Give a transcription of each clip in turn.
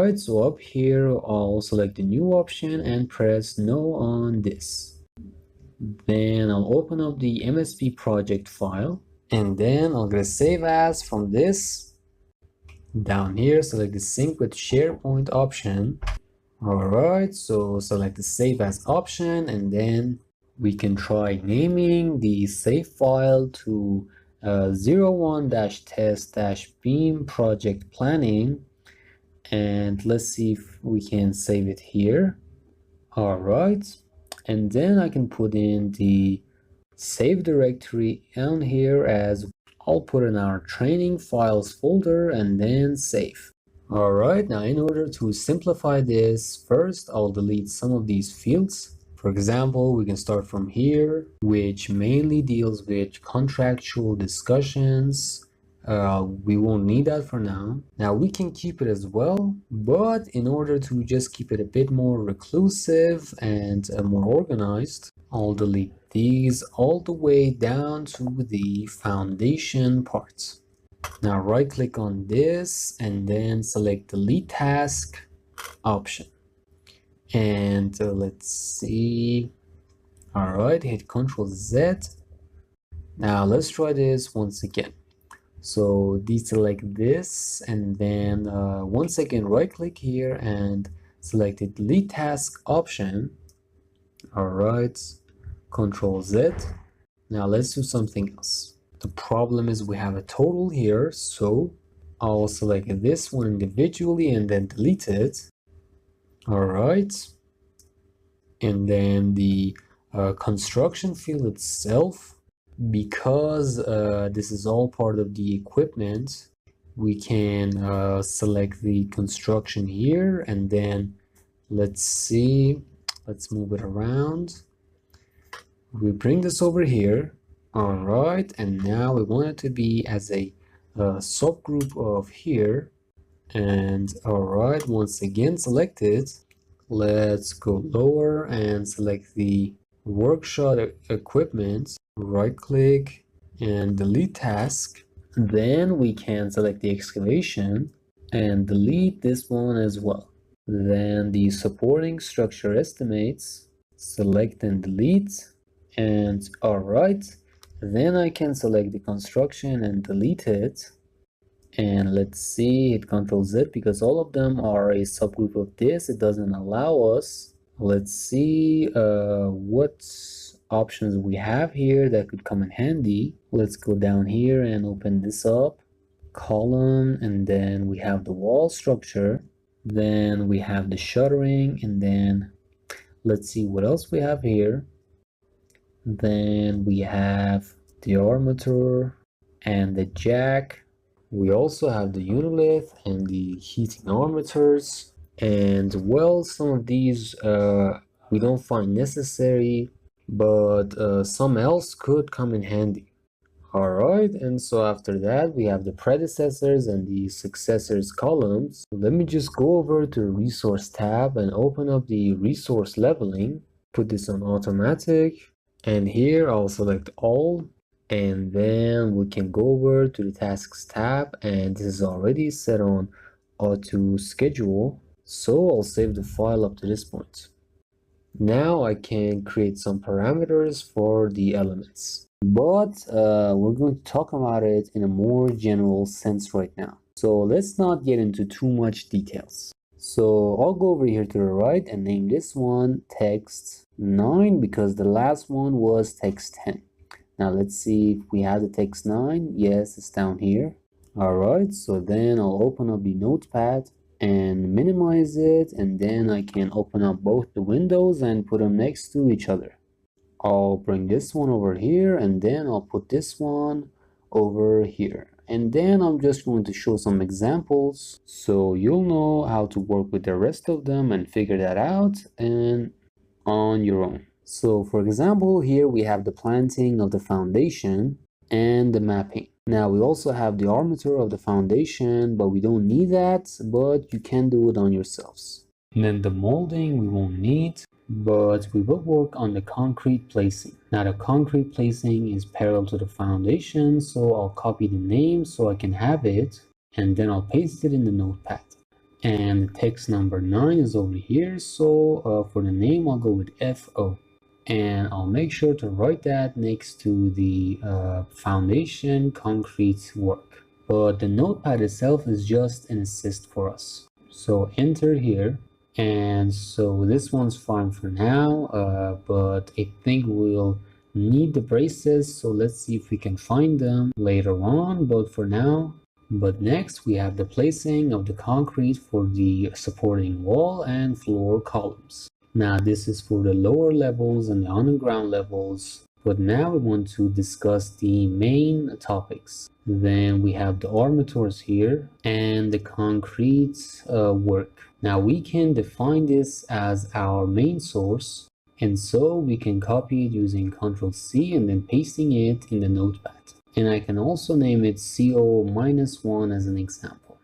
Alright, so up here I'll select the new option and press no on this. Then I'll open up the MSP project file, and then I'll get a save as from this. Down here, select the sync with SharePoint option. Alright, so select the save as option, and then we can try naming the save file to 01-test-beam project planning, and let's see if we can save it here. Alright, and then I can put in the save directory on here as I'll put in our training files folder and then save. Alright, now in order to simplify this, first I'll delete some of these fields. For example, we can start from here, which mainly deals with contractual discussions. We won't need that for now. Now we can keep it as well, but in order to just keep it a bit more reclusive and more organized, I'll delete these all the way down to the foundation parts. Now right click on this and then select delete task option. And let's see. Alright, hit Ctrl Z. Now let's try this once again. So deselect this and then once again right click here and select the delete task option. Alright, Ctrl Z. Now let's do something else. The problem is we have a total here, so I'll select this one individually and then delete it. Alright, and then the construction field itself, because this is all part of the equipment, we can select the construction here, and then let's see, let's move it around. We bring this over here. Alright, and now we want it to be as a subgroup of here. And alright, once again select it. Let's go lower and select the workshop equipment. Right click and delete task. Then we can select the excavation and delete this one as well. Then the supporting structure estimates, select and delete. And alright, then I can select the construction and delete it. And let's see, hit Ctrl Z because all of them are a subgroup of this. It doesn't allow us. Let's see what options we have here that could come in handy. Let's go down here and open this up. Column, and then we have the wall structure. Then we have the shuttering, and then let's see what else we have here. Then we have the armature and the jack. We also have the unilith and the heating armatures. And well, some of these we don't find necessary, but some else could come in handy. Alright, and so after that we have the predecessors and the successors columns. Let me just go over to the resource tab and open up the resource leveling. Put this on automatic, and here I'll select all, and then we can go over to the tasks tab, and this is already set on auto schedule, so I'll save the file up to this point. Now I can create some parameters for the elements, but we're going to talk about it in a more general sense right now, so let's not get into too much details. So I'll go over here to the right and name this one text 9 because the last one was text 10. Now let's see if we have the text 9. Yes, it's down here. Alright, so then I'll open up the notepad and minimize it, and then I can open up both the windows and put them next to each other. I'll bring this one over here, and then I'll put this one over here. And then I'm just going to show some examples so you'll know how to work with the rest of them and figure that out and on your own. So for example, here we have the planting of the foundation and the mapping. Now we also have the armature of the foundation, but we don't need that, but you can do it on yourselves. And then the molding we won't need, but we will work on the concrete placing. Now the concrete placing is parallel to the foundation, so I'll copy the name so I can have it, and then I'll paste it in the notepad. and the text number 9 is over here. So for the name, I'll go with FO, and I'll make sure to write that next to the foundation concrete work. But the notepad itself is just an assist for us. So enter here, and so this one's fine for now, but I think we'll need the braces, so let's see if we can find them later on. But next we have the placing of the concrete for the supporting wall and floor columns. Now this is for the lower levels and the underground levels, but now we want to discuss the main topics. Then we have the armatures here and the concrete work. Now we can define this as our main source, and so we can copy it using Ctrl+C and then pasting it in the notepad. And I can also name it CO-1 as an example.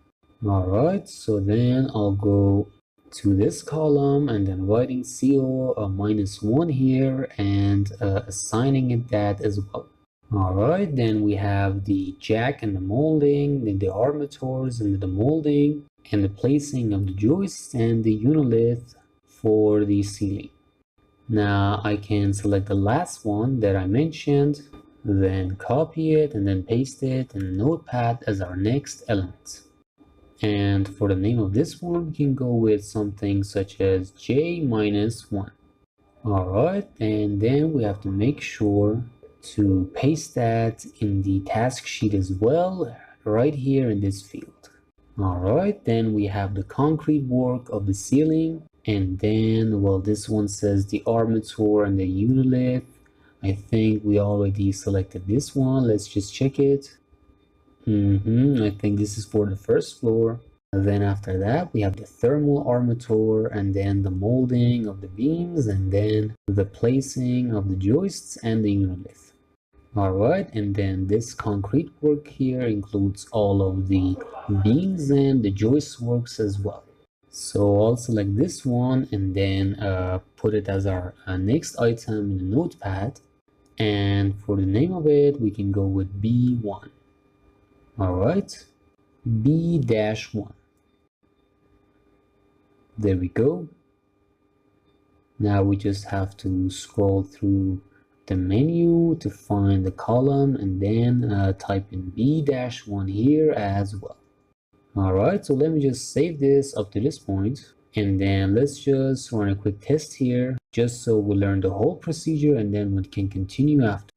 Alright, so then I'll go to this column and then writing CO-1 here and assigning it that as well. Alright, then we have the jack and the molding, then the armatures and the molding, and the placing of the joists and the unilith for the ceiling. Now I can select the last one that I mentioned, then copy it and then paste it in Notepad as our next element. And for the name of this one, we can go with something such as J-1. Alright, and then we have to make sure to paste that in the task sheet as well, right here in this field. Alright, then we have the concrete work of the ceiling, and then, well, this one says the armature and the unilith. I think we already selected this one. Let's just check it. I think this is for the first floor. And then after that, we have the thermal armature, and then the molding of the beams, and then the placing of the joists and the unilith. Alright, and then this concrete work here includes all of the beams and the joist works as well. So I'll select this one and then put it as our next item in the notepad. And for the name of it, we can go with B1. Alright, B-1. There we go. Now we just have to scroll through the menu to find the column and then type in B-1 here as well. Alright, so let me just save this up to this point, and then let's just run a quick test here just so we learn the whole procedure and then we can continue after.